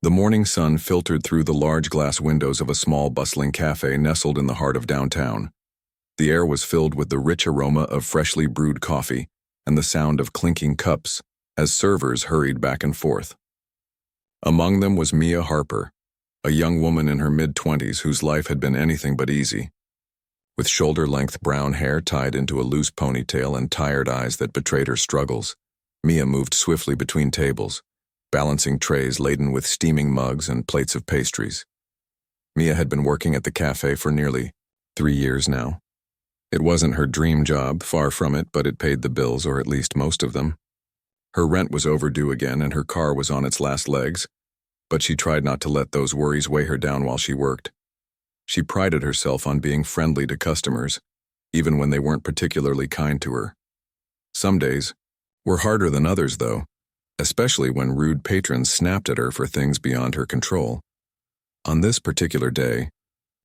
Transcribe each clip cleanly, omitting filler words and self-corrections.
The morning sun filtered through the large glass windows of a small bustling cafe nestled in the heart of downtown. The air was filled with the rich aroma of freshly brewed coffee and the sound of clinking cups as servers hurried back and forth. Among them was Mia Harper, a young woman in her mid-20s whose life had been anything but easy. With shoulder-length brown hair tied into a loose ponytail and tired eyes that betrayed her struggles, Mia moved swiftly between tables, balancing trays laden with steaming mugs and plates of pastries. Mia had been working at the cafe for nearly 3 years now. It wasn't her dream job, far from it, but it paid the bills, or at least most of them. Her rent was overdue again and her car was on its last legs, but she tried not to let those worries weigh her down while she worked. She prided herself on being friendly to customers, even when they weren't particularly kind to her. Some days were harder than others, though, especially when rude patrons snapped at her for things beyond her control. On this particular day,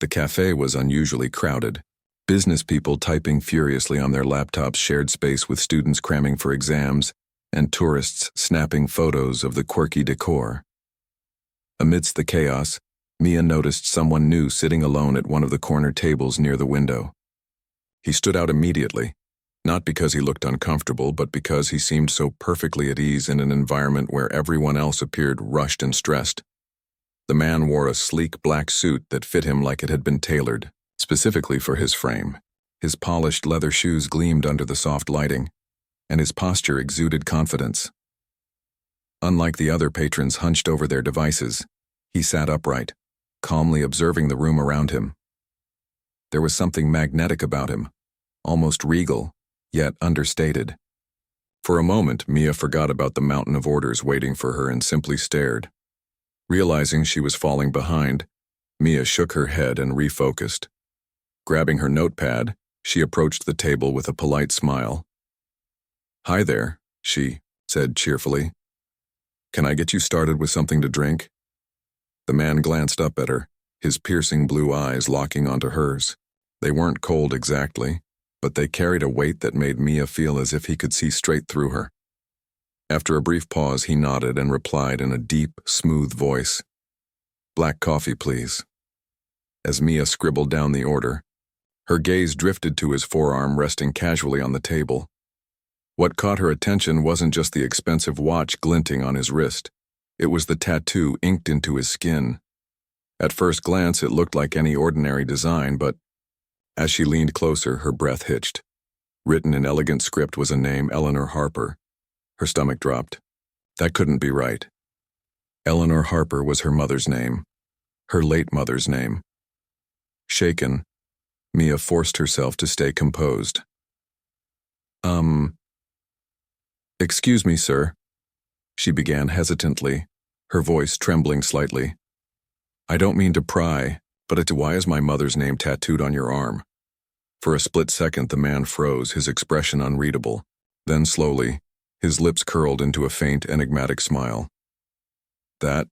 the cafe was unusually crowded. Business people typing furiously on their laptops shared space with students cramming for exams and tourists snapping photos of the quirky decor. Amidst the chaos, Mia noticed someone new sitting alone at one of the corner tables near the window. He stood out immediately, not because he looked uncomfortable, but because he seemed so perfectly at ease in an environment where everyone else appeared rushed and stressed. The man wore a sleek black suit that fit him like it had been tailored, specifically for his frame. His polished leather shoes gleamed under the soft lighting, and his posture exuded confidence. Unlike the other patrons hunched over their devices, he sat upright, calmly observing the room around him. There was something magnetic about him, almost regal, yet understated. For a moment, Mia forgot about the mountain of orders waiting for her and simply stared. Realizing she was falling behind, Mia shook her head and refocused. Grabbing her notepad, she approached the table with a polite smile. "Hi there," she said cheerfully. "Can I get you started with something to drink?" The man glanced up at her, his piercing blue eyes locking onto hers. They weren't cold exactly, but they carried a weight that made Mia feel as if he could see straight through her. After a brief pause, he nodded and replied in a deep, smooth voice, "Black coffee, please." As Mia scribbled down the order, her gaze drifted to his forearm resting casually on the table. What caught her attention wasn't just the expensive watch glinting on his wrist. It was the tattoo inked into his skin. At first glance, it looked like any ordinary design, but as she leaned closer, her breath hitched. Written in elegant script was a name, Eleanor Harper. Her stomach dropped. That couldn't be right. Eleanor Harper was her mother's name, her late mother's name. Shaken, Mia forced herself to stay composed. Excuse me, sir," she began hesitantly, her voice trembling slightly. "I don't mean to pry, but why is my mother's name tattooed on your arm?" For a split second, the man froze, his expression unreadable. Then slowly, his lips curled into a faint, enigmatic smile. "That,"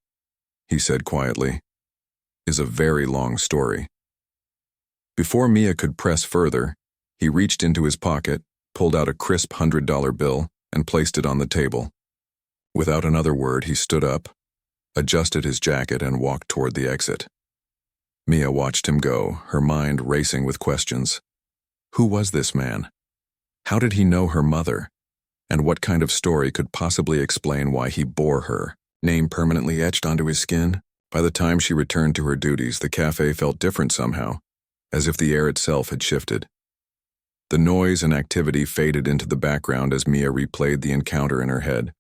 he said quietly, "is a very long story." Before Mia could press further, he reached into his pocket, pulled out a crisp $100 bill, and placed it on the table. Without another word, he stood up, adjusted his jacket, and walked toward the exit. Mia watched him go, her mind racing with questions. Who was this man? How did he know her mother? And what kind of story could possibly explain why he bore her name permanently etched onto his skin? By the time she returned to her duties, the cafe felt different somehow, as if the air itself had shifted. The noise and activity faded into the background as Mia replayed the encounter in her head.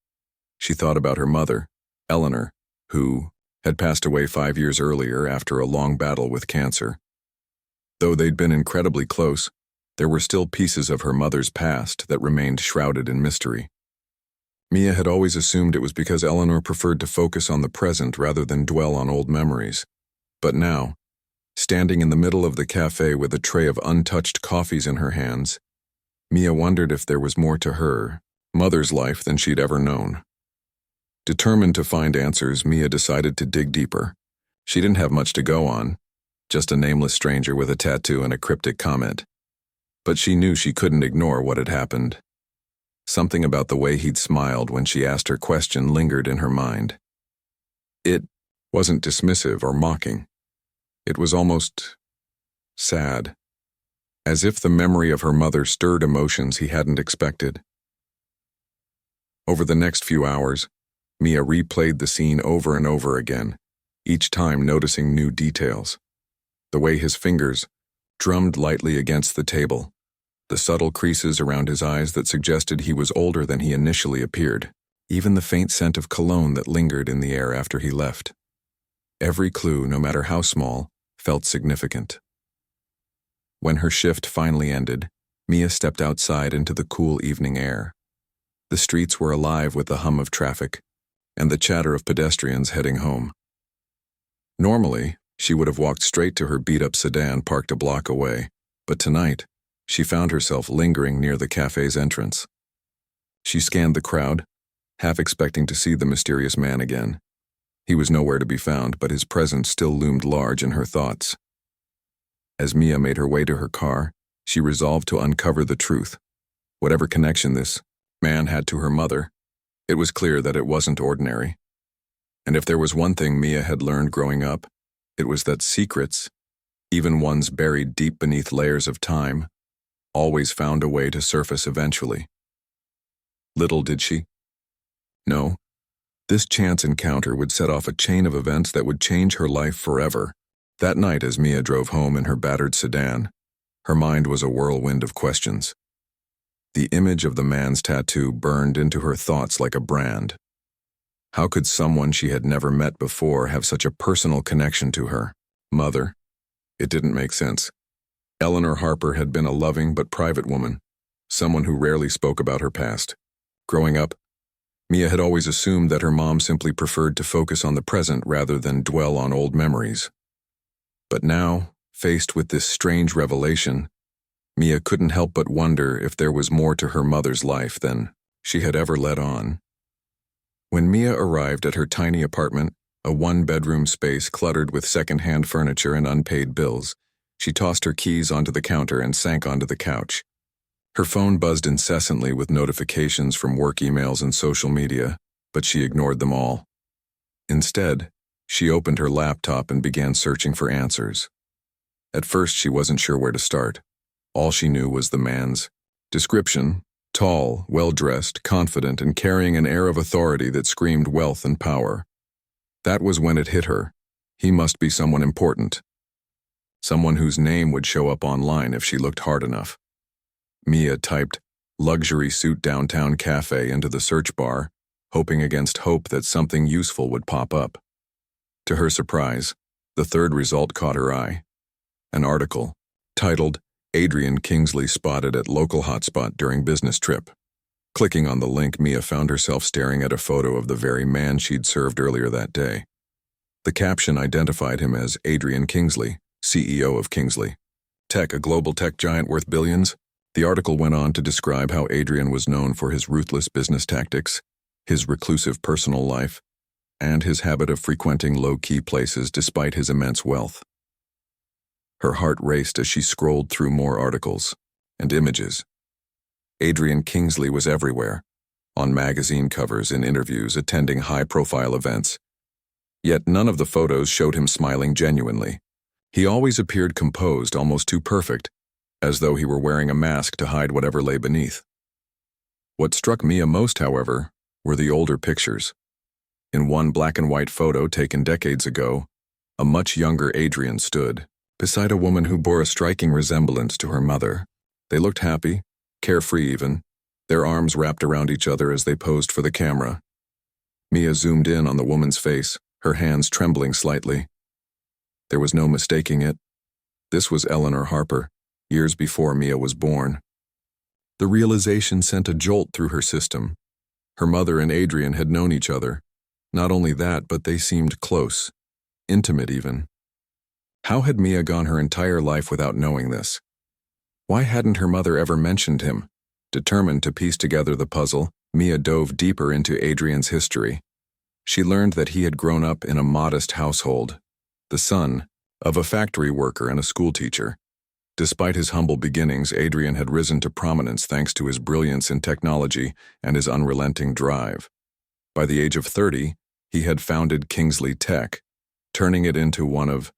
She thought about her mother, Eleanor, who had passed away 5 years earlier after a long battle with cancer. Though they'd been incredibly close, there were still pieces of her mother's past that remained shrouded in mystery. Mia had always assumed it was because Eleanor preferred to focus on the present rather than dwell on old memories. But now, standing in the middle of the cafe with a tray of untouched coffees in her hands, Mia wondered if there was more to her mother's life than she'd ever known. Determined to find answers, Mia decided to dig deeper. She didn't have much to go on, just a nameless stranger with a tattoo and a cryptic comment. But she knew she couldn't ignore what had happened. Something about the way he'd smiled when she asked her question lingered in her mind. It wasn't dismissive or mocking. It was almost sad, as if the memory of her mother stirred emotions he hadn't expected. Over the next few hours, Mia replayed the scene over and over again, each time noticing new details. The way his fingers drummed lightly against the table, the subtle creases around his eyes that suggested he was older than he initially appeared, even the faint scent of cologne that lingered in the air after he left. Every clue, no matter how small, felt significant. When her shift finally ended, Mia stepped outside into the cool evening air. The streets were alive with the hum of traffic and the chatter of pedestrians heading home. Normally, she would have walked straight to her beat-up sedan parked a block away, but tonight, she found herself lingering near the cafe's entrance. She scanned the crowd, half expecting to see the mysterious man again. He was nowhere to be found, but his presence still loomed large in her thoughts. As Mia made her way to her car, she resolved to uncover the truth. Whatever connection this man had to her mother, it was clear that it wasn't ordinary. And if there was one thing Mia had learned growing up, it was that secrets, even ones buried deep beneath layers of time, always found a way to surface eventually. Little did she know, this chance encounter would set off a chain of events that would change her life forever. That night, as Mia drove home in her battered sedan, her mind was a whirlwind of questions. The image of the man's tattoo burned into her thoughts like a brand. How could someone she had never met before have such a personal connection to her mother? It didn't make sense. Eleanor Harper had been a loving but private woman, someone who rarely spoke about her past. Growing up, Mia had always assumed that her mom simply preferred to focus on the present rather than dwell on old memories. But now, faced with this strange revelation, Mia couldn't help but wonder if there was more to her mother's life than she had ever let on. When Mia arrived at her tiny apartment, a one-bedroom space cluttered with second-hand furniture and unpaid bills, she tossed her keys onto the counter and sank onto the couch. Her phone buzzed incessantly with notifications from work emails and social media, but she ignored them all. Instead, she opened her laptop and began searching for answers. At first, she wasn't sure where to start. All she knew was the man's description: tall, well-dressed, confident, and carrying an air of authority that screamed wealth and power. That was when it hit her. He must be someone important. Someone whose name would show up online if she looked hard enough. Mia typed "luxury suit downtown cafe" into the search bar, hoping against hope that something useful would pop up. To her surprise, the third result caught her eye. An article titled "Adrian Kingsley Spotted at Local Hotspot During Business Trip." Clicking on the link, Mia found herself staring at a photo of the very man she'd served earlier that day. The caption identified him as Adrian Kingsley, CEO of Kingsley Tech, a global tech giant worth billions. The article went on to describe how Adrian was known for his ruthless business tactics, his reclusive personal life, and his habit of frequenting low-key places despite his immense wealth. Her heart raced as she scrolled through more articles and images. Adrian Kingsley was everywhere, on magazine covers, in interviews, attending high-profile events. Yet none of the photos showed him smiling genuinely. He always appeared composed, almost too perfect, as though he were wearing a mask to hide whatever lay beneath. What struck Mia most, however, were the older pictures. In one black-and-white photo taken decades ago, a much younger Adrian stood beside a woman who bore a striking resemblance to her mother. They looked happy, carefree even, their arms wrapped around each other as they posed for the camera. Mia zoomed in on the woman's face, her hands trembling slightly. There was no mistaking it. This was Eleanor Harper, years before Mia was born. The realization sent a jolt through her system. Her mother and Adrian had known each other. Not only that, but they seemed close, intimate even. How had Mia gone her entire life without knowing this? Why hadn't her mother ever mentioned him? Determined to piece together the puzzle, Mia dove deeper into Adrian's history. She learned that he had grown up in a modest household, the son of a factory worker and a schoolteacher. Despite his humble beginnings, Adrian had risen to prominence thanks to his brilliance in technology and his unrelenting drive. By the age of 30, he had founded Kingsley Tech, turning it into one of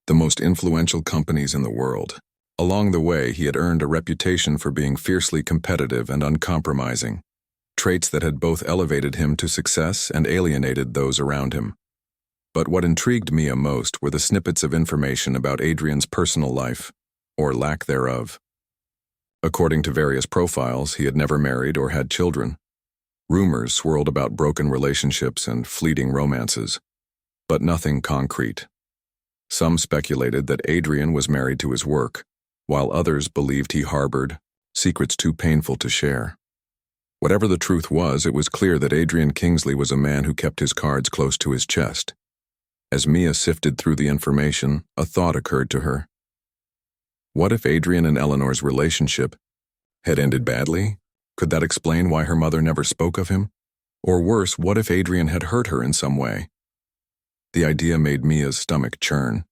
the most influential companies in the world. Along the way, he had earned a reputation for being fiercely competitive and uncompromising, traits that had both elevated him to success and alienated those around him. But what intrigued Mia most were the snippets of information about Adrian's personal life, or lack thereof. According to various profiles, he had never married or had children. Rumors swirled about broken relationships and fleeting romances, but nothing concrete. Some speculated that Adrian was married to his work, while others believed he harbored secrets too painful to share. Whatever the truth was, it was clear that Adrian Kingsley was a man who kept his cards close to his chest. As Mia sifted through the information, a thought occurred to her. What if Adrian and Eleanor's relationship had ended badly? Could that explain why her mother never spoke of him? Or worse, what if Adrian had hurt her in some way? The idea made Mia's stomach churn.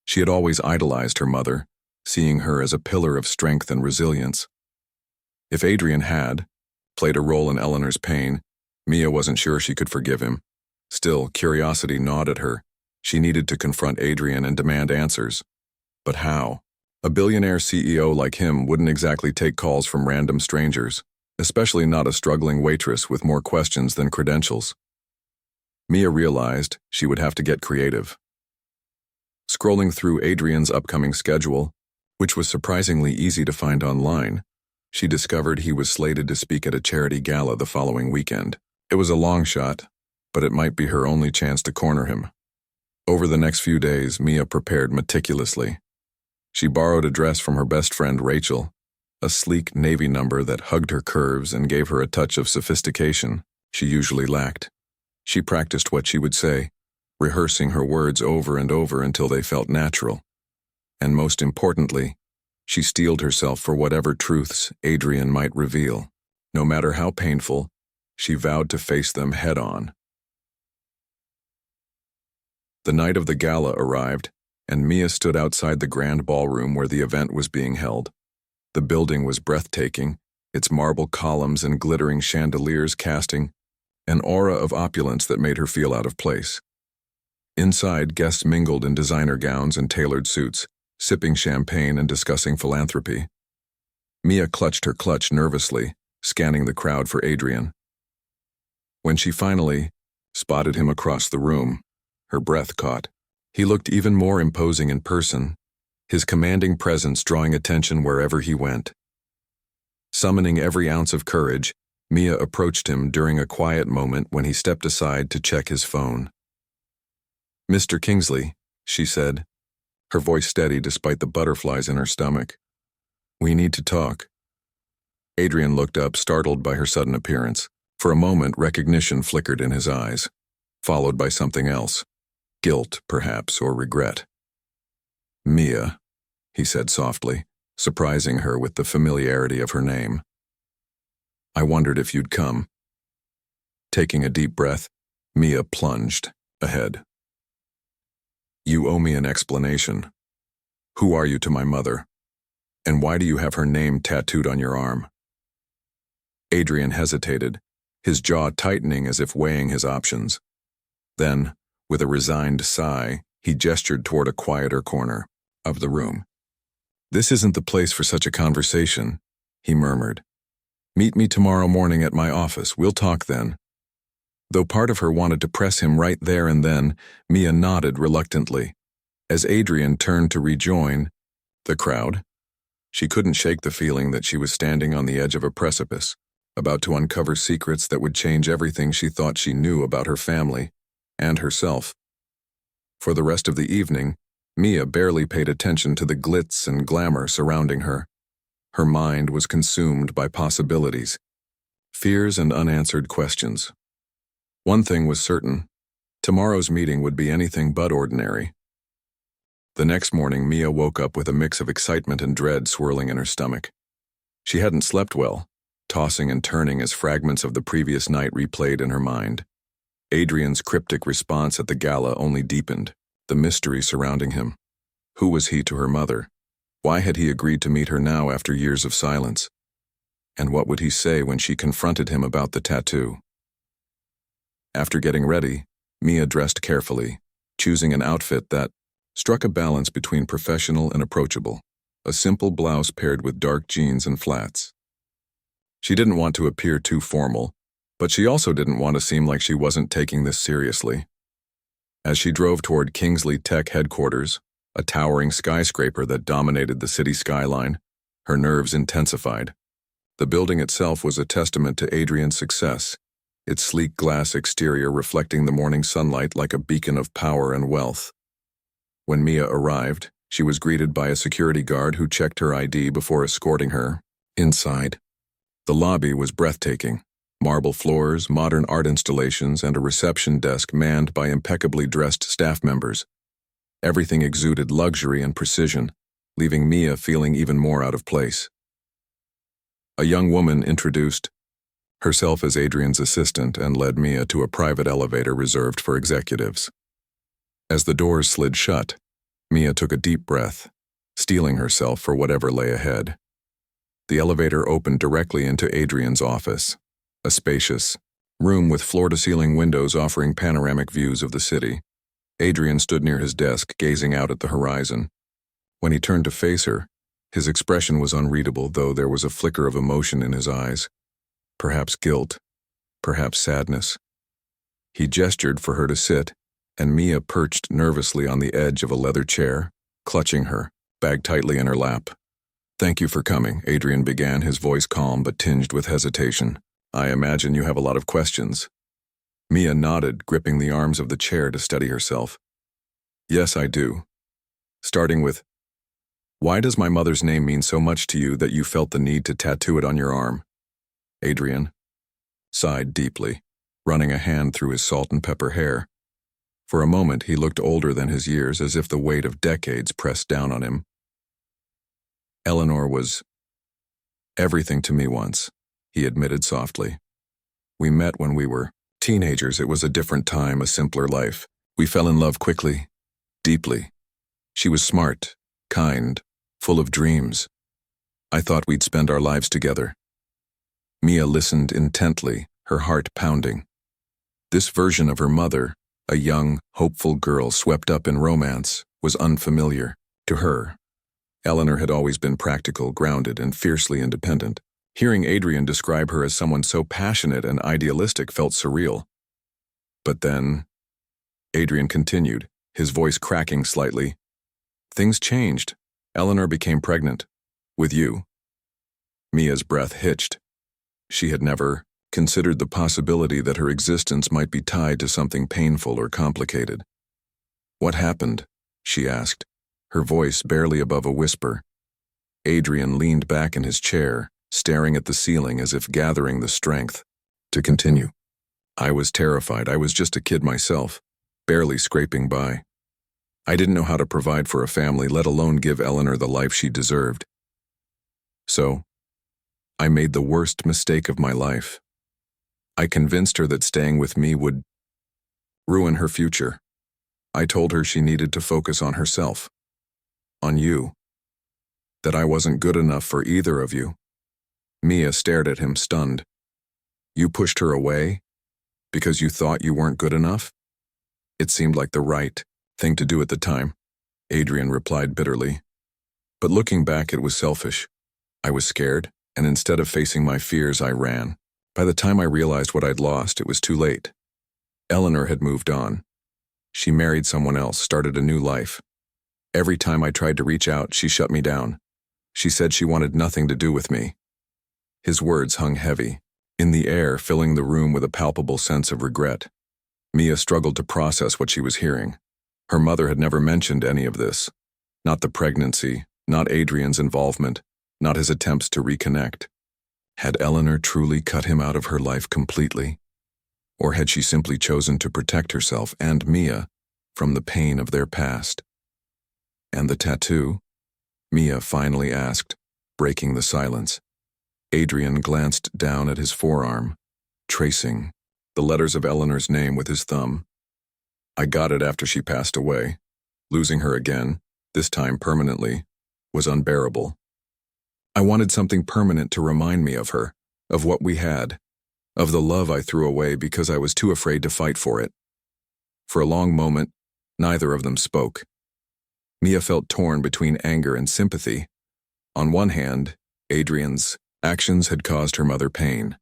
She had always idolized her mother, seeing her as a pillar of strength and resilience. If Adrian had played a role in Eleanor's pain, Mia wasn't sure she could forgive him. Still, curiosity gnawed at her. She needed to confront Adrian and demand answers. But how? A billionaire CEO like him wouldn't exactly take calls from random strangers, especially not a struggling waitress with more questions than credentials. Mia realized she would have to get creative. Scrolling through Adrian's upcoming schedule, which was surprisingly easy to find online, she discovered he was slated to speak at a charity gala the following weekend. It was a long shot, but it might be her only chance to corner him. Over the next few days, Mia prepared meticulously. She borrowed a dress from her best friend Rachel, a sleek navy number that hugged her curves and gave her a touch of sophistication she usually lacked. She practiced what she would say, rehearsing her words over and over until they felt natural. And most importantly, she steeled herself for whatever truths Adrian might reveal. No matter how painful, she vowed to face them head-on. The night of the gala arrived, and Mia stood outside the grand ballroom where the event was being held. The building was breathtaking, its marble columns and glittering chandeliers casting an aura of opulence that made her feel out of place. Inside, guests mingled in designer gowns and tailored suits, sipping champagne and discussing philanthropy. Mia clutched her clutch nervously, scanning the crowd for Adrian. When she finally spotted him across the room, her breath caught. He looked even more imposing in person, his commanding presence drawing attention wherever he went. Summoning every ounce of courage, Mia approached him during a quiet moment when he stepped aside to check his phone. "Mr. Kingsley," she said, her voice steady despite the butterflies in her stomach. "We need to talk." Adrian looked up, startled by her sudden appearance. For a moment, recognition flickered in his eyes, followed by something else. Guilt, perhaps, or regret. "Mia," he said softly, surprising her with the familiarity of her name. "I wondered if you'd come." Taking a deep breath, Mia plunged ahead. "You owe me an explanation. Who are you to my mother? And why do you have her name tattooed on your arm?" Adrian hesitated, his jaw tightening as if weighing his options. Then, with a resigned sigh, he gestured toward a quieter corner of the room. "This isn't the place for such a conversation," he murmured. "Meet me tomorrow morning at my office. We'll talk then." Though part of her wanted to press him right there and then, Mia nodded reluctantly. As Adrian turned to rejoin the crowd, she couldn't shake the feeling that she was standing on the edge of a precipice, about to uncover secrets that would change everything she thought she knew about her family and herself. For the rest of the evening, Mia barely paid attention to the glitz and glamour surrounding her. Her mind was consumed by possibilities, fears and unanswered questions. One thing was certain: tomorrow's meeting would be anything but ordinary. The next morning, Mia woke up with a mix of excitement and dread swirling in her stomach. She hadn't slept well, tossing and turning as fragments of the previous night replayed in her mind. Adrian's cryptic response at the gala only deepened the mystery surrounding him. Who was he to her mother? Why had he agreed to meet her now after years of silence? And what would he say when she confronted him about the tattoo? After getting ready, Mia dressed carefully, choosing an outfit that struck a balance between professional and approachable, a simple blouse paired with dark jeans and flats. She didn't want to appear too formal, but she also didn't want to seem like she wasn't taking this seriously. As she drove toward Kingsley Tech headquarters, a towering skyscraper that dominated the city skyline, her nerves intensified. The building itself was a testament to Adrian's success, its sleek glass exterior reflecting the morning sunlight like a beacon of power and wealth. When Mia arrived, she was greeted by a security guard who checked her ID before escorting her inside. The lobby was breathtaking. Marble floors, modern art installations, and a reception desk manned by impeccably dressed staff members. Everything exuded luxury and precision, leaving Mia feeling even more out of place. A young woman introduced herself as Adrian's assistant and led Mia to a private elevator reserved for executives. As the doors slid shut, Mia took a deep breath, steeling herself for whatever lay ahead. The elevator opened directly into Adrian's office, a spacious room with floor-to-ceiling windows offering panoramic views of the city. Adrian stood near his desk, gazing out at the horizon. When he turned to face her, his expression was unreadable, though there was a flicker of emotion in his eyes. Perhaps guilt, perhaps sadness. He gestured for her to sit, and Mia perched nervously on the edge of a leather chair, clutching her, bag tightly in her lap. "Thank you for coming," Adrian began, his voice calm but tinged with hesitation. "I imagine you have a lot of questions." Mia nodded, gripping the arms of the chair to steady herself. "Yes, I do. Starting with, why does my mother's name mean so much to you that you felt the need to tattoo it on your arm?" Adrian sighed deeply, running a hand through his salt and pepper hair. For a moment, he looked older than his years, as if the weight of decades pressed down on him. "Eleanor was everything to me once," he admitted softly. "We met when we were teenagers. It was a different time, a simpler life. We fell in love quickly, deeply. She was smart, kind, full of dreams. I thought we'd spend our lives together." Mia listened intently, her heart pounding. This version of her mother, a young, hopeful girl swept up in romance, was unfamiliar to her. Eleanor had always been practical, grounded, and fiercely independent. Hearing Adrian describe her as someone so passionate and idealistic felt surreal. But then, Adrian continued, his voice cracking slightly, "Things changed. Eleanor became pregnant. With you." Mia's breath hitched. She had never considered the possibility that her existence might be tied to something painful or complicated. "What happened?" she asked, her voice barely above a whisper. Adrian leaned back in his chair, staring at the ceiling as if gathering the strength to continue. "I was terrified. I was just a kid myself, barely scraping by. I didn't know how to provide for a family, let alone give Eleanor the life she deserved. So, I made the worst mistake of my life. I convinced her that staying with me would ruin her future. I told her she needed to focus on herself, on you, that I wasn't good enough for either of you." Mia stared at him, stunned. "You pushed her away because you thought you weren't good enough?" "It seemed like the right thing to do at the time," Adrian replied bitterly. "But looking back, it was selfish. I was scared, and instead of facing my fears, I ran. By the time I realized what I'd lost, it was too late. Eleanor had moved on. She married someone else, started a new life. Every time I tried to reach out, she shut me down. She said she wanted nothing to do with me." His words hung heavy, in the air, filling the room with a palpable sense of regret. Mia struggled to process what she was hearing. Her mother had never mentioned any of this. Not the pregnancy, not Adrian's involvement, not his attempts to reconnect. Had Eleanor truly cut him out of her life completely? Or had she simply chosen to protect herself and Mia from the pain of their past? "And the tattoo?" Mia finally asked, breaking the silence. Adrian glanced down at his forearm, tracing the letters of Eleanor's name with his thumb. "I got it after she passed away. Losing her again, this time permanently, was unbearable. I wanted something permanent to remind me of her, of what we had, of the love I threw away because I was too afraid to fight for it." For a long moment, Neither of them spoke. Mia felt torn between anger and sympathy. On one hand, Adrian's actions had caused her mother pain,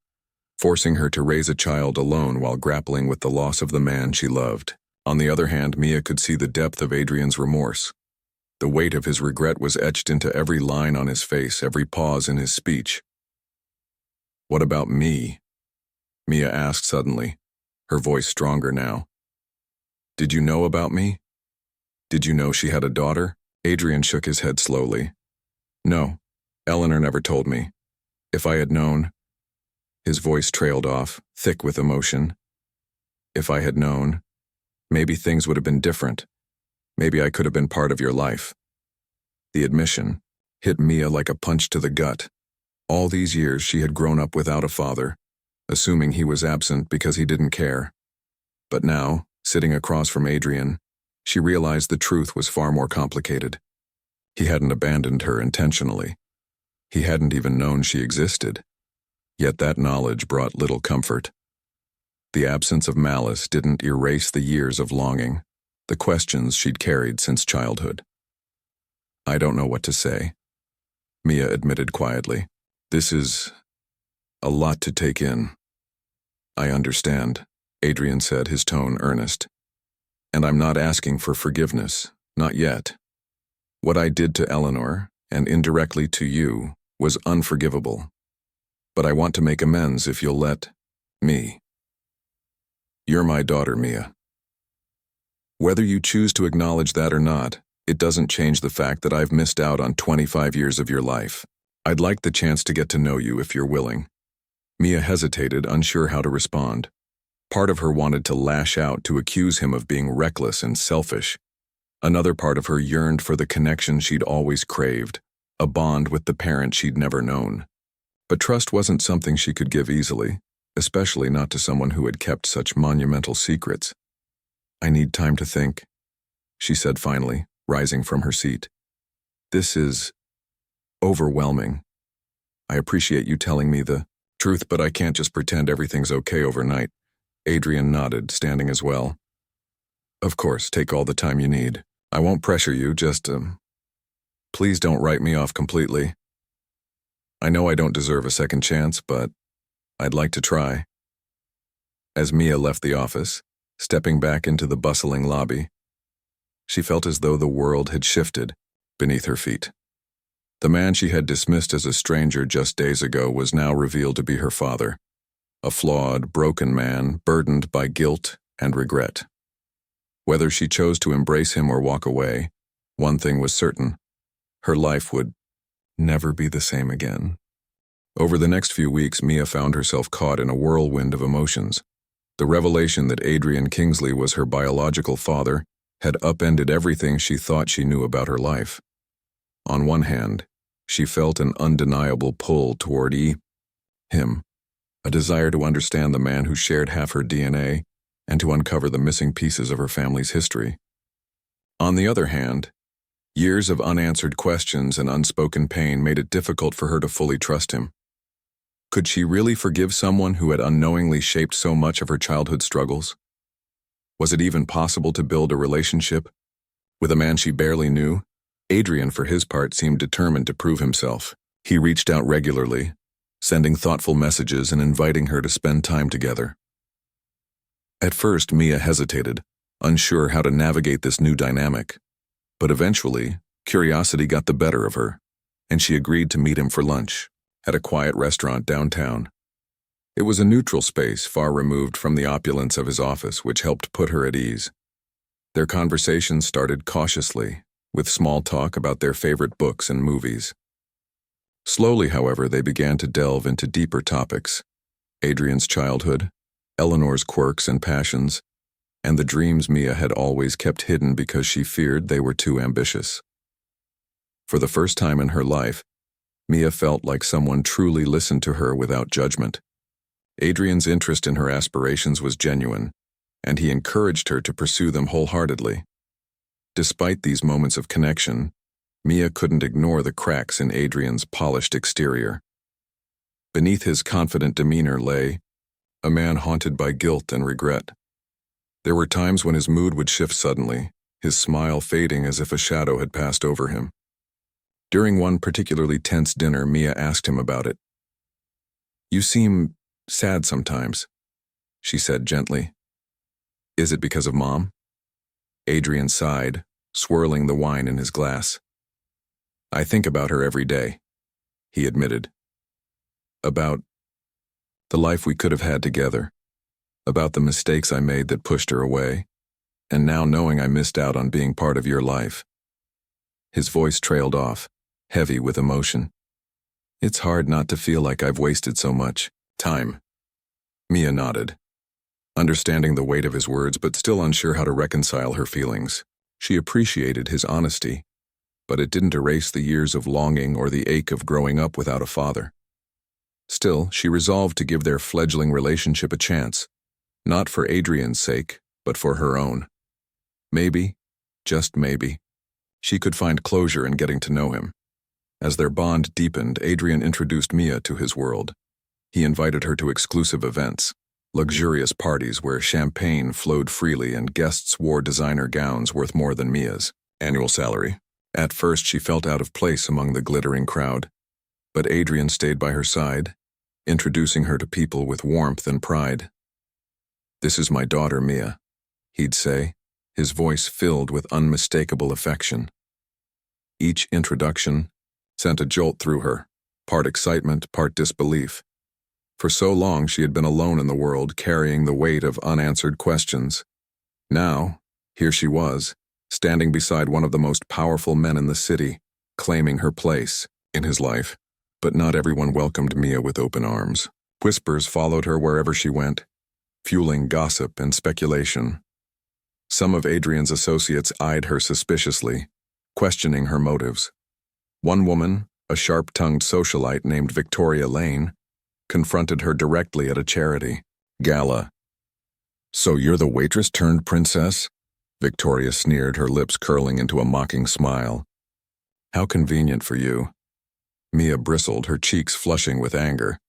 forcing her to raise a child alone while grappling with the loss of the man she loved. On the other hand, Mia could see the depth of Adrian's remorse. The weight of his regret was etched into every line on his face, every pause in his speech. "What about me?" Mia asked suddenly, her voice stronger now. "Did you know about me? Did you know she had a daughter?" Adrian shook his head slowly. "No, Eleanor never told me. If I had known..." His voice trailed off, thick with emotion. "If I had known, maybe things would have been different. Maybe I could have been part of your life." The admission hit Mia like a punch to the gut. All these years she had grown up without a father, assuming he was absent because he didn't care. But now, sitting across from Adrian, she realized the truth was far more complicated. He hadn't abandoned her intentionally. He hadn't even known she existed. Yet that knowledge brought little comfort. The absence of malice didn't erase the years of longing, the questions she'd carried since childhood. "I don't know what to say," Mia admitted quietly. "This is a lot to take in." "I understand," Adrian said, his tone earnest. "And I'm not asking for forgiveness, not yet. What I did to Eleanor, and indirectly to you, was unforgivable. But I want to make amends if you'll let me. You're my daughter, Mia. Whether you choose to acknowledge that or not, it doesn't change the fact that I've missed out on 25 years of your life. I'd like the chance to get to know you if you're willing." Mia hesitated, unsure how to respond. Part of her wanted to lash out, to accuse him of being reckless and selfish. Another part of her yearned for the connection she'd always craved, a bond with the parent she'd never known. But trust wasn't something she could give easily, especially not to someone who had kept such monumental secrets. "I need time to think," she said finally, rising from her seat. "This is overwhelming. I appreciate you telling me the truth, but I can't just pretend everything's okay overnight." Adrian nodded, standing as well. "Of course, take all the time you need. I won't pressure you, just, please don't write me off completely. I know I don't deserve a second chance, but I'd like to try." As Mia left the office, stepping back into the bustling lobby, she felt as though the world had shifted beneath her feet. The man she had dismissed as a stranger just days ago was now revealed to be her father, a flawed, broken man burdened by guilt and regret. Whether she chose to embrace him or walk away, one thing was certain: her life would never be the same again. Over the next few weeks, Mia found herself caught in a whirlwind of emotions. The revelation that Adrian Kingsley was her biological father had upended everything she thought she knew about her life. On one hand, she felt an undeniable pull toward him, a desire to understand the man who shared half her DNA and to uncover the missing pieces of her family's history. On the other hand, years of unanswered questions and unspoken pain made it difficult for her to fully trust him. Could she really forgive someone who had unknowingly shaped so much of her childhood struggles? Was it even possible to build a relationship with a man she barely knew? Adrian, for his part, seemed determined to prove himself. He reached out regularly, sending thoughtful messages and inviting her to spend time together. At first, Mia hesitated, unsure how to navigate this new dynamic. But eventually, curiosity got the better of her, and she agreed to meet him for lunch at a quiet restaurant downtown. It was a neutral space far removed from the opulence of his office, which helped put her at ease. Their conversation started cautiously, with small talk about their favorite books and movies. Slowly, however, they began to delve into deeper topics: Adrian's childhood, Eleanor's quirks and passions, and the dreams Mia had always kept hidden because she feared they were too ambitious. For the first time in her life, Mia felt like someone truly listened to her without judgment. Adrian's interest in her aspirations was genuine, and he encouraged her to pursue them wholeheartedly. Despite these moments of connection, Mia couldn't ignore the cracks in Adrian's polished exterior. Beneath his confident demeanor lay a man haunted by guilt and regret. There were times when his mood would shift suddenly, his smile fading as if a shadow had passed over him. During one particularly tense dinner, Mia asked him about it. "You seem sad sometimes," she said gently. "Is it because of Mom?" Adrian sighed, swirling the wine in his glass. "I think about her every day," he admitted. "About the life we could have had together, about the mistakes I made that pushed her away, and now knowing I missed out on being part of your life." His voice trailed off, heavy with emotion. "It's hard not to feel like I've wasted so much time." Mia nodded, understanding the weight of his words but still unsure how to reconcile her feelings. She appreciated his honesty, but it didn't erase the years of longing or the ache of growing up without a father. Still, she resolved to give their fledgling relationship a chance, not for Adrian's sake, but for her own. Maybe, just maybe, she could find closure in getting to know him. As their bond deepened, Adrian introduced Mia to his world. He invited her to exclusive events, luxurious parties where champagne flowed freely and guests wore designer gowns worth more than Mia's annual salary. At first, she felt out of place among the glittering crowd, but Adrian stayed by her side, introducing her to people with warmth and pride. "This is my daughter, Mia," he'd say, his voice filled with unmistakable affection. Each introduction sent a jolt through her, part excitement, part disbelief. For so long she had been alone in the world, carrying the weight of unanswered questions. Now, here she was, standing beside one of the most powerful men in the city, claiming her place in his life. But not everyone welcomed Mia with open arms. Whispers followed her wherever she went, fueling gossip and speculation. Some of Adrian's associates eyed her suspiciously, questioning her motives. One woman, a sharp-tongued socialite named Victoria Lane, confronted her directly at a charity gala. "So you're the waitress turned princess?" Victoria sneered, her lips curling into a mocking smile. "How convenient for you." Mia bristled, her cheeks flushing with anger.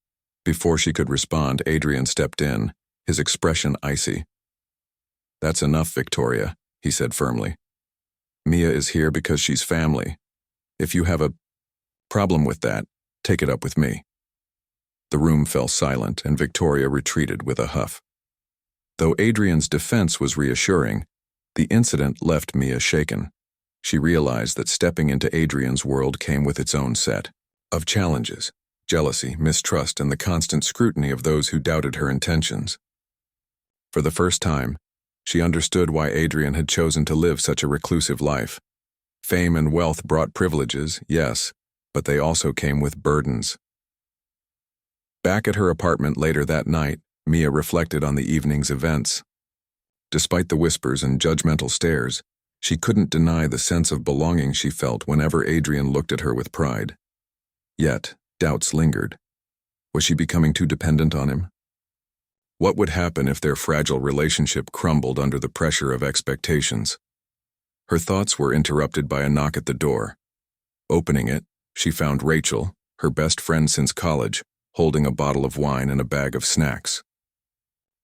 Before she could respond, Adrian stepped in, his expression icy. "That's enough, Victoria," he said firmly. "Mia is here because she's family. If you have a problem with that, take it up with me." The room fell silent, and Victoria retreated with a huff. Though Adrian's defense was reassuring, the incident left Mia shaken. She realized that stepping into Adrian's world came with its own set of challenges: jealousy, mistrust, and the constant scrutiny of those who doubted her intentions. For the first time, she understood why Adrian had chosen to live such a reclusive life. Fame and wealth brought privileges, yes, but they also came with burdens. Back at her apartment later that night, Mia reflected on the evening's events. Despite the whispers and judgmental stares, she couldn't deny the sense of belonging she felt whenever Adrian looked at her with pride. Yet, doubts lingered. Was she becoming too dependent on him? What would happen if their fragile relationship crumbled under the pressure of expectations? Her thoughts were interrupted by a knock at the door. Opening it, she found Rachel, her best friend since college, holding a bottle of wine and a bag of snacks.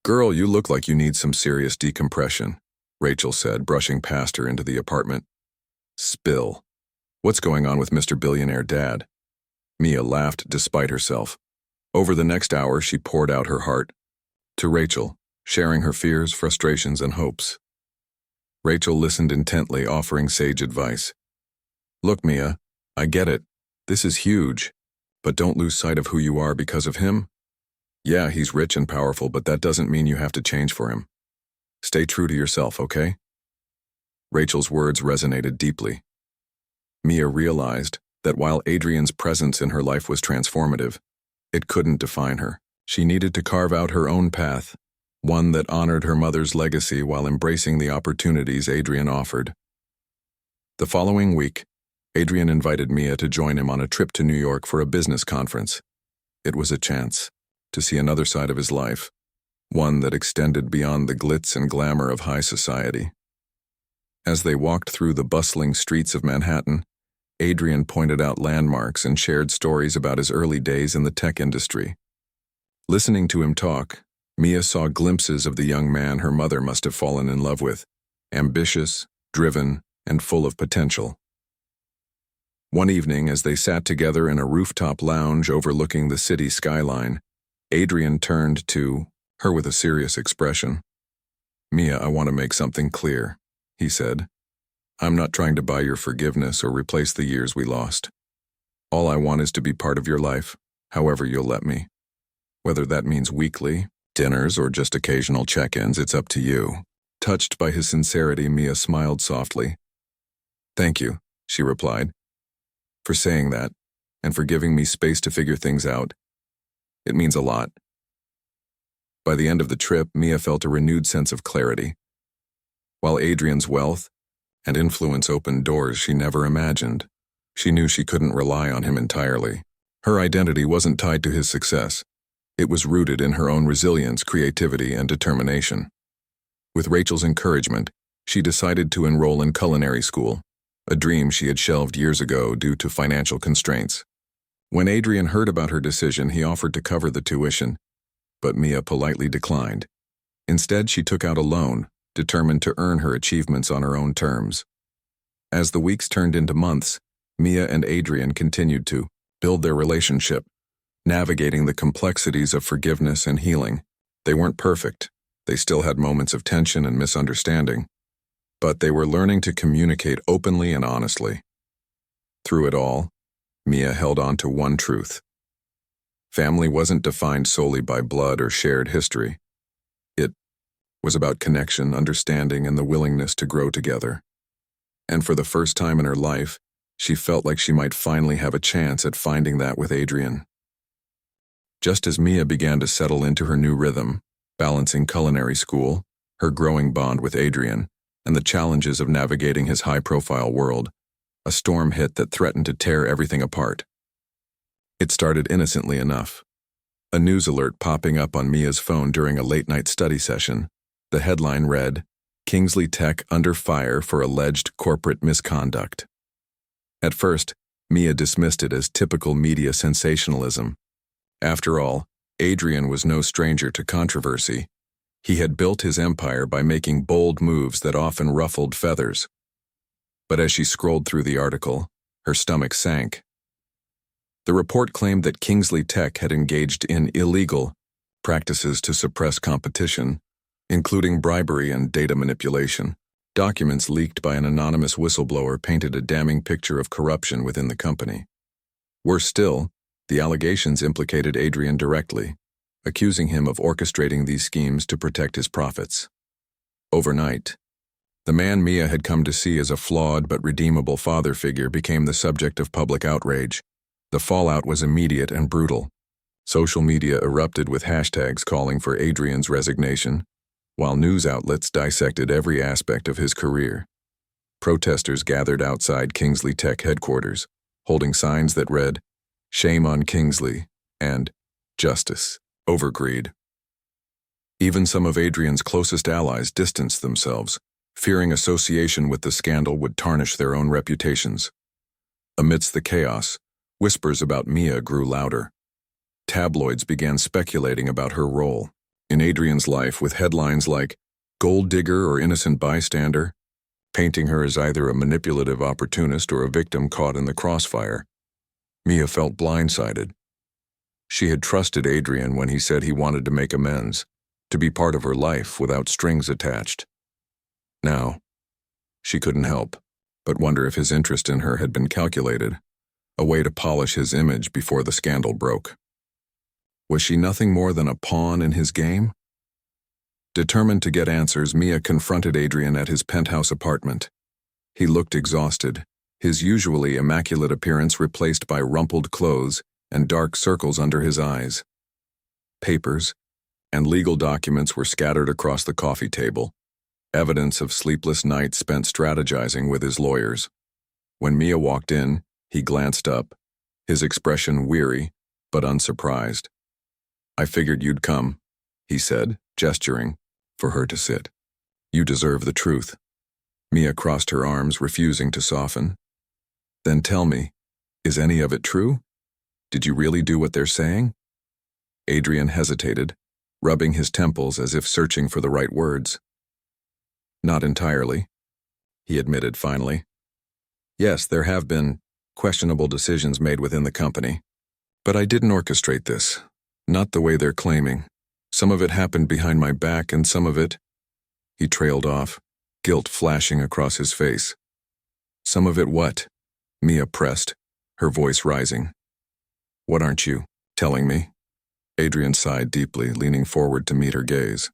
"Girl, you look like you need some serious decompression," Rachel said, brushing past her into the apartment. "Spill. What's going on with Mr. Billionaire Dad?" Mia laughed despite herself. Over the next hour, she poured out her heart to Rachel, sharing her fears, frustrations, and hopes. Rachel listened intently, offering sage advice. "Look, Mia, I get it. This is huge. But don't lose sight of who you are because of him. Yeah, he's rich and powerful, but that doesn't mean you have to change for him. Stay true to yourself, okay?" Rachel's words resonated deeply. Mia realized that while Adrian's presence in her life was transformative, it couldn't define her. She needed to carve out her own path, one that honored her mother's legacy while embracing the opportunities Adrian offered. The following week, Adrian invited Mia to join him on a trip to New York for a business conference. It was a chance to see another side of his life, one that extended beyond the glitz and glamour of high society. As they walked through the bustling streets of Manhattan, Adrian pointed out landmarks and shared stories about his early days in the tech industry. Listening to him talk, Mia saw glimpses of the young man her mother must have fallen in love with: ambitious, driven, and full of potential. One evening, as they sat together in a rooftop lounge overlooking the city skyline, Adrian turned to her with a serious expression. "Mia, I want to make something clear," he said. "I'm not trying to buy your forgiveness or replace the years we lost. All I want is to be part of your life, however you'll let me. Whether that means weekly, dinners, or just occasional check-ins, it's up to you." Touched by his sincerity, Mia smiled softly. "Thank you," she replied, "for saying that, and for giving me space to figure things out. It means a lot." By the end of the trip, Mia felt a renewed sense of clarity. While Adrian's wealth and influence opened doors she never imagined, she knew she couldn't rely on him entirely. Her identity wasn't tied to his success. It was rooted in her own resilience, creativity, and determination. With Rachel's encouragement, she decided to enroll in culinary school, a dream she had shelved years ago due to financial constraints. When Adrian heard about her decision, he offered to cover the tuition, but Mia politely declined. Instead, she took out a loan, determined to earn her achievements on her own terms. As the weeks turned into months, Mia and Adrian continued to build their relationship, navigating the complexities of forgiveness and healing. They weren't perfect. They still had moments of tension and misunderstanding, but they were learning to communicate openly and honestly. Through it all, Mia held on to one truth. Family wasn't defined solely by blood or shared history. It was about connection, understanding, and the willingness to grow together. And for the first time in her life, she felt like she might finally have a chance at finding that with Adrian. Just as Mia began to settle into her new rhythm, balancing culinary school, her growing bond with Adrian, and the challenges of navigating his high-profile world, a storm hit that threatened to tear everything apart. It started innocently enough. A news alert popping up on Mia's phone during a late-night study session. The headline read, "Kingsley Tech under fire for alleged corporate misconduct." At first, Mia dismissed it as typical media sensationalism. After all, Adrian was no stranger to controversy. He had built his empire by making bold moves that often ruffled feathers. But as she scrolled through the article, her stomach sank. The report claimed that Kingsley Tech had engaged in illegal practices to suppress competition, including bribery and data manipulation. Documents leaked by an anonymous whistleblower painted a damning picture of corruption within the company. Worse still, the allegations implicated Adrian directly, accusing him of orchestrating these schemes to protect his profits. Overnight, the man Mia had come to see as a flawed but redeemable father figure became the subject of public outrage. The fallout was immediate and brutal. Social media erupted with hashtags calling for Adrian's resignation, while news outlets dissected every aspect of his career. Protesters gathered outside Kingsley Tech headquarters, holding signs that read, "Shame on Kingsley," and "Justice over greed." Even some of Adrian's closest allies distanced themselves, fearing association with the scandal would tarnish their own reputations. Amidst the chaos, whispers about Mia grew louder. Tabloids began speculating about her role in Adrian's life with headlines like "Gold Digger" or "Innocent Bystander," painting her as either a manipulative opportunist or a victim caught in the crossfire. Mia felt blindsided. She had trusted Adrian when he said he wanted to make amends, to be part of her life without strings attached. Now, she couldn't help but wonder if his interest in her had been calculated, a way to polish his image before the scandal broke. Was she nothing more than a pawn in his game? Determined to get answers, Mia confronted Adrian at his penthouse apartment. He looked exhausted, his usually immaculate appearance replaced by rumpled clothes and dark circles under his eyes. Papers and legal documents were scattered across the coffee table, evidence of sleepless nights spent strategizing with his lawyers. When Mia walked in, he glanced up, his expression weary but unsurprised. "I figured you'd come," he said, gesturing for her to sit. "You deserve the truth." Mia crossed her arms, refusing to soften. "Then tell me, is any of it true? Did you really do what they're saying?" Adrian hesitated, rubbing his temples as if searching for the right words. "Not entirely. he admitted finally. Yes, there have been questionable decisions made within the company. But I didn't orchestrate this. Not the way they're claiming. Some of it happened behind my back, and some of it... He trailed off, guilt flashing across his face. Some of it what? Mia pressed, her voice rising. What aren't you telling me? Adrian sighed deeply, leaning forward to meet her gaze.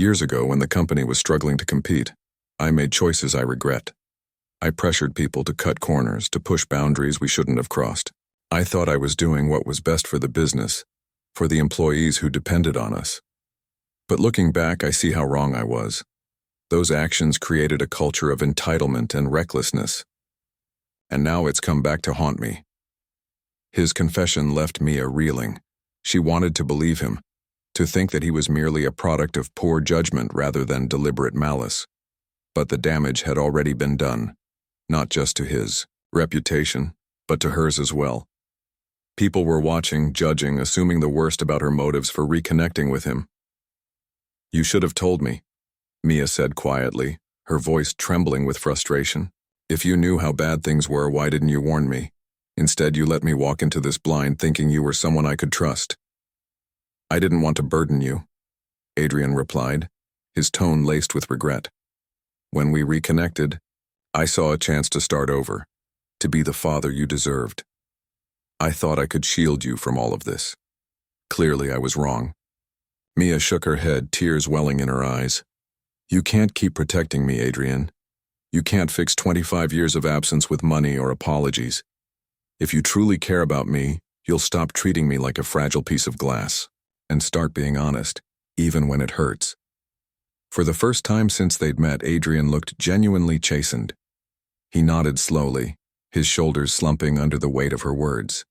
Years ago, when the company was struggling to compete, I made choices I regret. I pressured people to cut corners, to push boundaries we shouldn't have crossed. I thought I was doing what was best for the business, for the employees who depended on us. But looking back, I see how wrong I was. Those actions created a culture of entitlement and recklessness. And now it's come back to haunt me. His confession left Mia reeling. She wanted to believe him, to think that he was merely a product of poor judgment rather than deliberate malice. But the damage had already been done, not just to his reputation, but to hers as well. People were watching, judging, assuming the worst about her motives for reconnecting with him. You should have told me, Mia said quietly, her voice trembling with frustration. If you knew how bad things were, why didn't you warn me? Instead, you let me walk into this blind thinking you were someone I could trust. I didn't want to burden you, Adrian replied, his tone laced with regret. When we reconnected, I saw a chance to start over, to be the father you deserved. I thought I could shield you from all of this. Clearly, I was wrong. Mia shook her head, tears welling in her eyes. You can't keep protecting me, Adrian. You can't fix 25 years of absence with money or apologies. If you truly care about me, you'll stop treating me like a fragile piece of glass and start being honest, even when it hurts. For the first time since they'd met, Adrian looked genuinely chastened. He nodded slowly, his shoulders slumping under the weight of her words.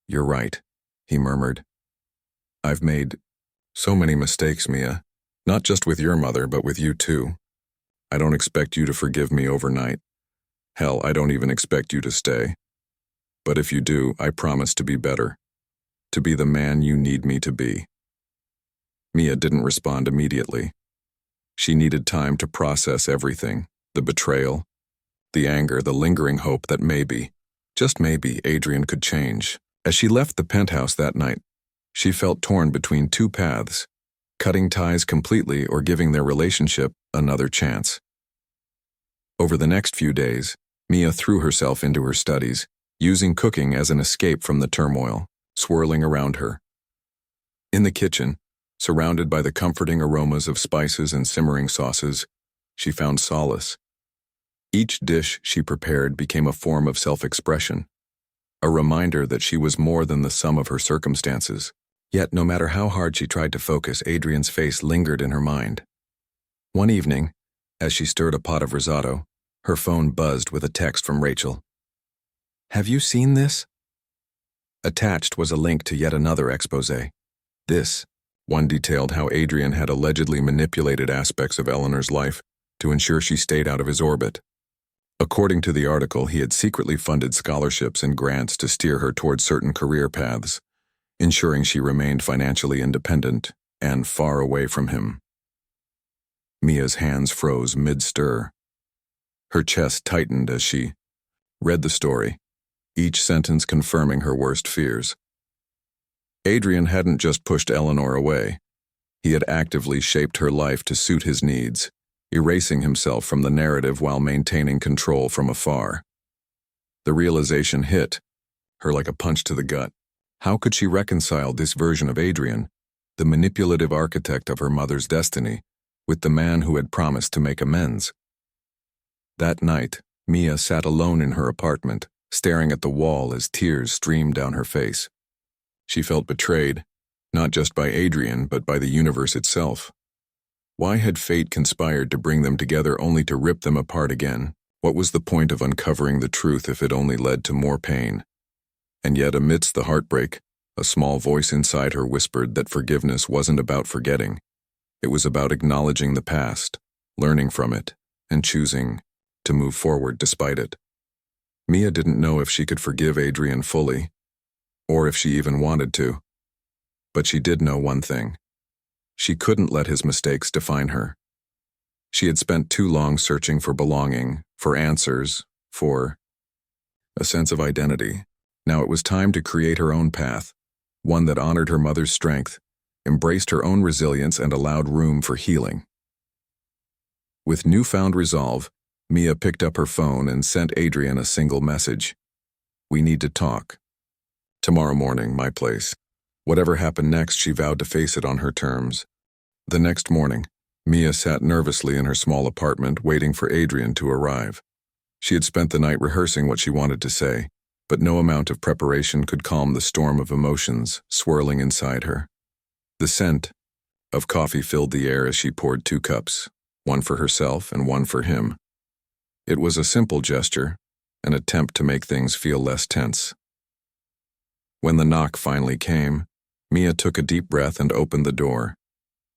You're right, he murmured. I've made so many mistakes, Mia, not just with your mother, but with you too. I don't expect you to forgive me overnight. Hell, I don't even expect you to stay. But if you do, I promise to be better, to be the man you need me to be. Mia didn't respond immediately. She needed time to process everything, the betrayal, the anger, the lingering hope that maybe, just maybe, Adrian could change. As she left the penthouse that night, she felt torn between two paths, cutting ties completely or giving their relationship another chance. Over the next few days, Mia threw herself into her studies, using cooking as an escape from the turmoil swirling around her. In the kitchen, surrounded by the comforting aromas of spices and simmering sauces, she found solace. Each dish she prepared became a form of self-expression, a reminder that she was more than the sum of her circumstances. Yet, no matter how hard she tried to focus, Adrian's face lingered in her mind. One evening, as she stirred a pot of risotto, her phone buzzed with a text from Rachel. Have you seen this? Attached was a link to yet another exposé. This one detailed how Adrian had allegedly manipulated aspects of Eleanor's life to ensure she stayed out of his orbit. According to the article, he had secretly funded scholarships and grants to steer her towards certain career paths, ensuring she remained financially independent and far away from him. Mia's hands froze mid-stir. Her chest tightened as she read the story, each sentence confirming her worst fears. Adrian hadn't just pushed Eleanor away. He had actively shaped her life to suit his needs, erasing himself from the narrative while maintaining control from afar. The realization hit her like a punch to the gut. How could she reconcile this version of Adrian, the manipulative architect of her mother's destiny, with the man who had promised to make amends? That night, Mia sat alone in her apartment, staring at the wall as tears streamed down her face. She felt betrayed, not just by Adrian, but by the universe itself. Why had fate conspired to bring them together only to rip them apart again? What was the point of uncovering the truth if it only led to more pain? And yet, amidst the heartbreak, a small voice inside her whispered that forgiveness wasn't about forgetting. It was about acknowledging the past, learning from it, and choosing to move forward despite it. Mia didn't know if she could forgive Adrian fully, or if she even wanted to. But she did know one thing. She couldn't let his mistakes define her. She had spent too long searching for belonging, for answers, for a sense of identity. Now it was time to create her own path, one that honored her mother's strength, embraced her own resilience, and allowed room for healing. With newfound resolve, Mia picked up her phone and sent Adrian a single message. "We need to talk. Tomorrow morning, my place." Whatever happened next, she vowed to face it on her terms. The next morning, Mia sat nervously in her small apartment, waiting for Adrian to arrive. She had spent the night rehearsing what she wanted to say, but no amount of preparation could calm the storm of emotions swirling inside her. The scent of coffee filled the air as she poured 2 cups, one for herself and one for him. It was a simple gesture, an attempt to make things feel less tense. When the knock finally came, Mia took a deep breath and opened the door.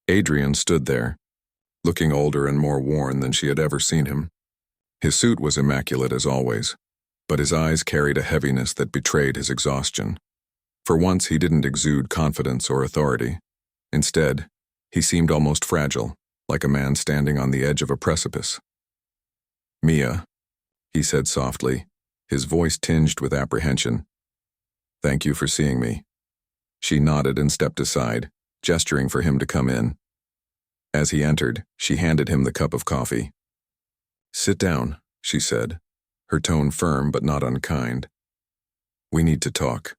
Adrian stood there, looking older and more worn than she had ever seen him. His suit was immaculate as always, but his eyes carried a heaviness that betrayed his exhaustion. For once, he didn't exude confidence or authority. Instead, he seemed almost fragile, like a man standing on the edge of a precipice. "Mia," he said softly, his voice tinged with apprehension. "Thank you for seeing me." She nodded and stepped aside, gesturing for him to come in. As he entered, she handed him the cup of coffee. "Sit down," she said, her tone firm but not unkind. "We need to talk."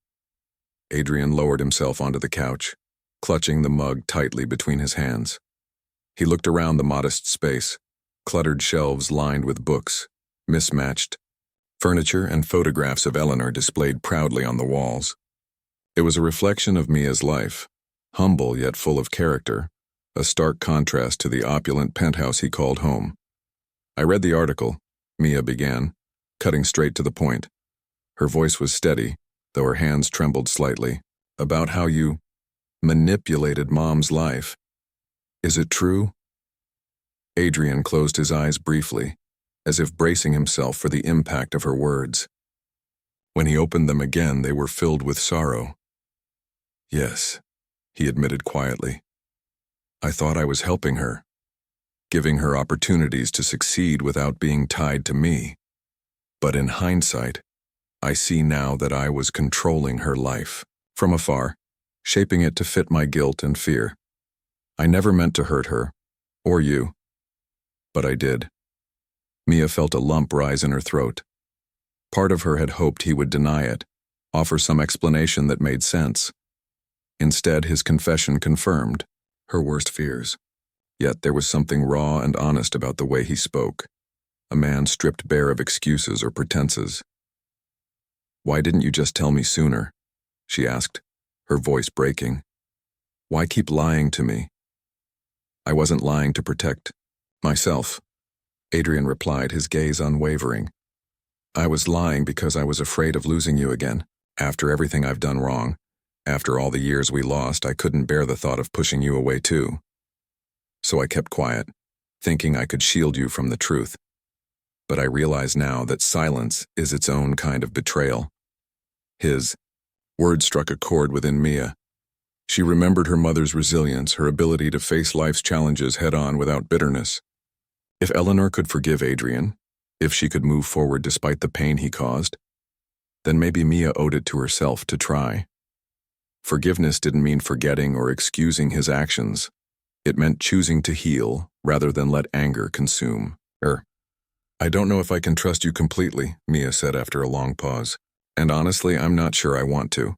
Adrian lowered himself onto the couch, clutching the mug tightly between his hands. He looked around the modest space, cluttered shelves lined with books, mismatched furniture and photographs of Eleanor displayed proudly on the walls. It was a reflection of Mia's life, humble yet full of character, a stark contrast to the opulent penthouse he called home. "I read the article," Mia began, cutting straight to the point. Her voice was steady, though her hands trembled slightly, "about how you manipulated Mom's life. Is it true?" Adrian closed his eyes briefly, as if bracing himself for the impact of her words. When he opened them again, they were filled with sorrow. "Yes," he admitted quietly. "I thought I was helping her, giving her opportunities to succeed without being tied to me. But in hindsight, I see now that I was controlling her life, from afar, shaping it to fit my guilt and fear. I never meant to hurt her, or you, but I did." Mia felt a lump rise in her throat. Part of her had hoped he would deny it, offer some explanation that made sense. Instead, his confession confirmed her worst fears. Yet there was something raw and honest about the way he spoke, a man stripped bare of excuses or pretenses. "Why didn't you just tell me sooner?" she asked, her voice breaking. "Why keep lying to me?" "I wasn't lying to protect myself," Adrian replied, his gaze unwavering. "I was lying because I was afraid of losing you again. After everything I've done wrong, after all the years we lost, I couldn't bear the thought of pushing you away too. So I kept quiet, thinking I could shield you from the truth. But I realize now that silence is its own kind of betrayal." His words struck a chord within Mia. She remembered her mother's resilience, her ability to face life's challenges head-on without bitterness. If Eleanor could forgive Adrian, if she could move forward despite the pain he caused, then maybe Mia owed it to herself to try. Forgiveness didn't mean forgetting or excusing his actions. It meant choosing to heal rather than let anger consume her. "I don't know if I can trust you completely," Mia said after a long pause. "And honestly, I'm not sure I want to.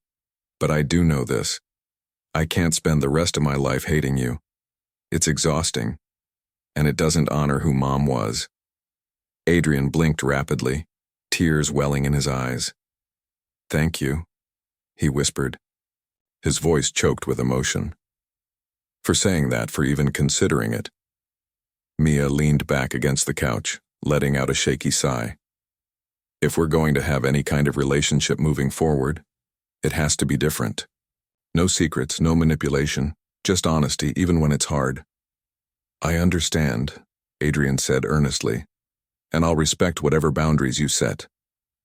But I do know this. I can't spend the rest of my life hating you. It's exhausting. And it doesn't honor who Mom was." Adrian blinked rapidly, tears welling in his eyes. "Thank you," he whispered, his voice choked with emotion. "For saying that, for even considering it." Mia leaned back against the couch, letting out a shaky sigh. "If we're going to have any kind of relationship moving forward, it has to be different. No secrets, no manipulation, just honesty, even when it's hard." "I understand," Adrian said earnestly, "and I'll respect whatever boundaries you set.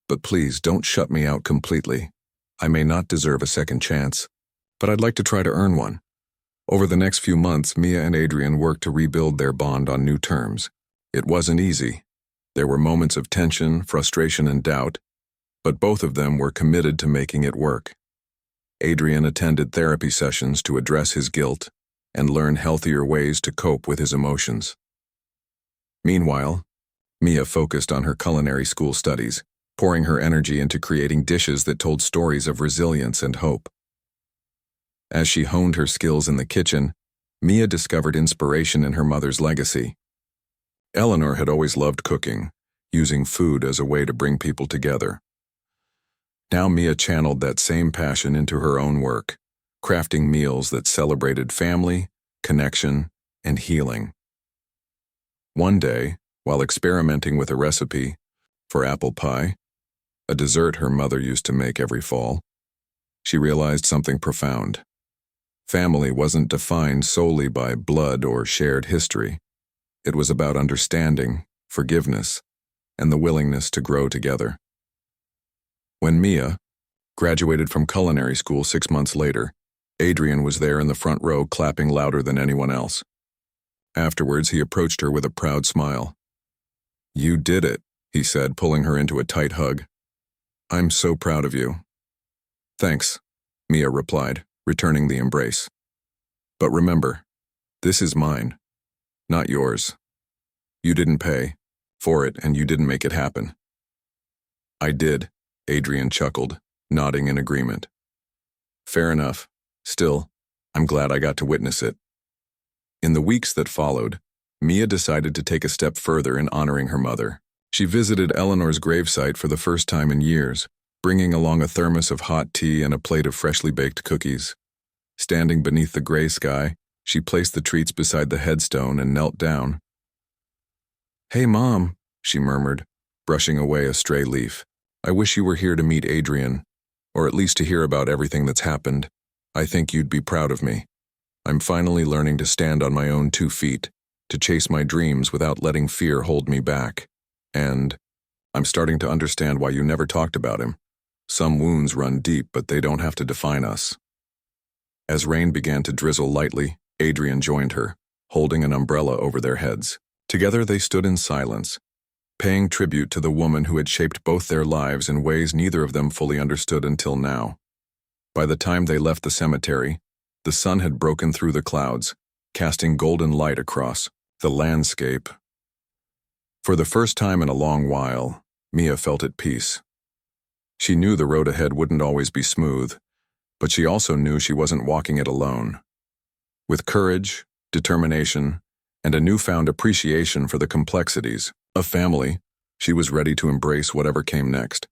But please don't shut me out completely. I may not deserve a second chance, but I'd like to try to earn one. Over the next few months, Mia and Adrian worked to rebuild their bond on new terms. It wasn't easy. There were moments of tension, frustration, and doubt, but both of them were committed to making it work. Adrian attended therapy sessions to address his guilt and learn healthier ways to cope with his emotions. Meanwhile, Mia focused on her culinary school studies, pouring her energy into creating dishes that told stories of resilience and hope. As she honed her skills in the kitchen, Mia discovered inspiration in her mother's legacy. Eleanor had always loved cooking, using food as a way to bring people together. Now Mia channeled that same passion into her own work, crafting meals that celebrated family, connection, and healing. One day, while experimenting with a recipe for apple pie, a dessert her mother used to make every fall, she realized something profound. Family wasn't defined solely by blood or shared history. It was about understanding, forgiveness, and the willingness to grow together. When Mia graduated from culinary school 6 months later, Adrian was there in the front row clapping louder than anyone else. Afterwards, he approached her with a proud smile. "You did it," he said, pulling her into a tight hug. "I'm so proud of you." "Thanks," Mia replied, returning the embrace. "But remember, this is mine, not yours. You didn't pay for it and you didn't make it happen." "I did," Adrian chuckled, nodding in agreement. "Fair enough. Still, I'm glad I got to witness it." In the weeks that followed, Mia decided to take a step further in honoring her mother. She visited Eleanor's gravesite for the first time in years, bringing along a thermos of hot tea and a plate of freshly baked cookies. Standing beneath the gray sky, she placed the treats beside the headstone and knelt down. "Hey, Mom," she murmured, brushing away a stray leaf. "I wish you were here to meet Adrian, or at least to hear about everything that's happened. I think you'd be proud of me. I'm finally learning to stand on my own 2 feet, to chase my dreams without letting fear hold me back. And I'm starting to understand why you never talked about him. Some wounds run deep, but they don't have to define us." As rain began to drizzle lightly, Adrian joined her, holding an umbrella over their heads. Together they stood in silence, paying tribute to the woman who had shaped both their lives in ways neither of them fully understood until now. By the time they left the cemetery, the sun had broken through the clouds, casting golden light across the landscape. For the first time in a long while, Mia felt at peace. She knew the road ahead wouldn't always be smooth, but she also knew she wasn't walking it alone. With courage, determination, and a newfound appreciation for the complexities of family, she was ready to embrace whatever came next.